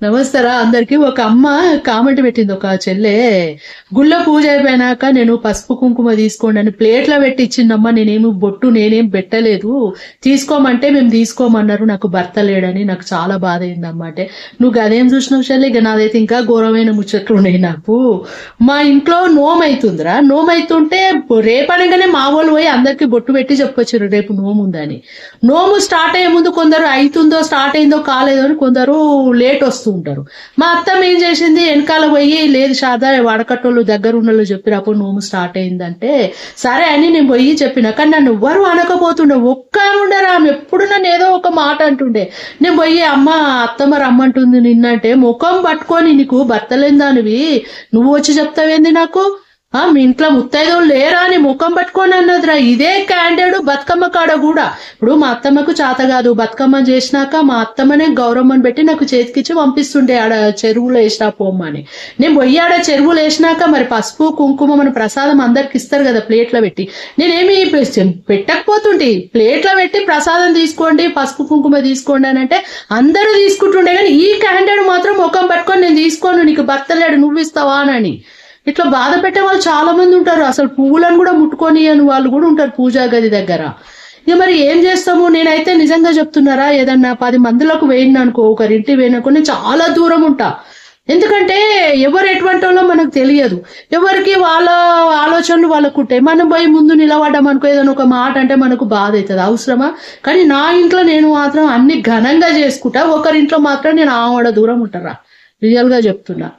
నమస్తేరా అందరికి. ఒక అమ్మ కామెంట్ పెట్టింది, ఒక చెల్లె, గుళ్ళ పూజ అయిపోయినాక నేను పసుపు కుంకుమ తీసుకోండి అని ప్లేట్లో పెట్టి ఇచ్చిందమ్మా. నేనేమి బొట్టు నేనేం పెట్టలేదు, తీసుకోమంటే మేము తీసుకోమన్నారు, నాకు భర్త లేడని. నాకు చాలా బాధ అయిందమ్మా. అంటే నువ్వు అదేం చూసినావు చెల్లె? ఇక నాదైతే ఇంకా ఘోరమైన ముచ్చట్లు ఉన్నాయి నాకు. మా ఇంట్లో నోమైతుందిరా, నోమైతుంటే రేపనగానే మా వాళ్ళు పోయి అందరికి బొట్టు పెట్టి చెప్పొచ్చారు రేపు నోము ఉందని. నోము స్టార్ట్ అయ్యే ముందు కొందరు అవుతుందో స్టార్ట్ అయిందో కాలేదో అని కొందరు లేట్ వస్తూ ఉంటారు. మా అత్తమ్మ ఏం చేసింది, వెనకాల పోయి లేదు శారదా వాడకట్టోళ్ళు దగ్గర ఉన్నోళ్ళు చెప్పినప్పుడు నోము స్టార్ట్ అయిందంటే సరే అని నేను పోయి చెప్పిన. కానీ నన్ను ఎవ్వరు అనకపోతుండే, ఒక్క ఉండరా, ఆమె ఎప్పుడు నన్ను ఏదో ఒక మాట అంటుండే. నేను పోయి అమ్మ అత్తమ్మ రమ్మంటుంది నిన్నంటే, ముఖం పట్టుకొని నీకు భర్తలేని దానివి నువ్వు వచ్చి చెప్తావేంది నాకు, మీ ఇంట్లో ముత్తైదువులు లేరా అని ముఖం పట్టుకొని అన్నదిరా. ఇదే క్యాండిడేట్ బతుకమ్మ కాడ కూడా. ఇప్పుడు మా అత్తమ్మకు చేత కాదు, బతుకమ్మ చేసినాక మా అత్తమ్మనే గౌరమ్మని పెట్టి నాకు చేతికిచ్చి పంపిస్తుండే ఆడ చెరువులో వేసినా పోమ్మని. నేను పోయి ఆడ చెరువులు వేసినాక మరి పసుపు కుంకుమ మన ప్రసాదం అందరికి ఇస్తారు కదా ప్లేట్లో పెట్టి, నేనేమి పెట్టకపోతుంటే ప్లేట్లో పెట్టి ప్రసాదం తీసుకోండి పసుపు కుంకుమ తీసుకోండి అని అంటే అందరూ తీసుకుంటుండే. కానీ ఈ క్యాండిడేట్ మాత్రం ముఖం పట్టుకొని నేను తీసుకోను, నీకు భర్త లేడు నువ్వు ఇస్తావా అని ఇట్లా బాధ పెట్టే వాళ్ళు చాలా మంది ఉంటారు. అసలు పువ్వులను కూడా ముట్టుకొని అని వాళ్ళు కూడా ఉంటారు పూజా గది దగ్గర. ఇక మరి ఏం చేస్తాము? నేనైతే నిజంగా చెప్తున్నారా, ఏదన్నా 10 మందిలోకి వేయినా అనుకో, ఒకరింటి వేయిననుకో, నేను చాలా దూరం ఉంటా. ఎందుకంటే ఎవరు ఎటువంటి వాళ్ళో మనకు తెలియదు, ఎవరికి వాళ్ళ ఆలోచనలు వాళ్ళకు ఉంటాయి. మనం పోయి ముందు నిలబడ్డాం అనుకో, ఏదైనా ఒక మాట అంటే మనకు బాధ అవుతుంది. అవసరమా? కానీ నా ఇంట్లో నేను మాత్రం అన్ని ఘనంగా చేసుకుంటా, ఒకరింట్లో మాత్రం నేను ఆవిడ దూరం ఉంటారా, రియల్ గా చెప్తున్నా.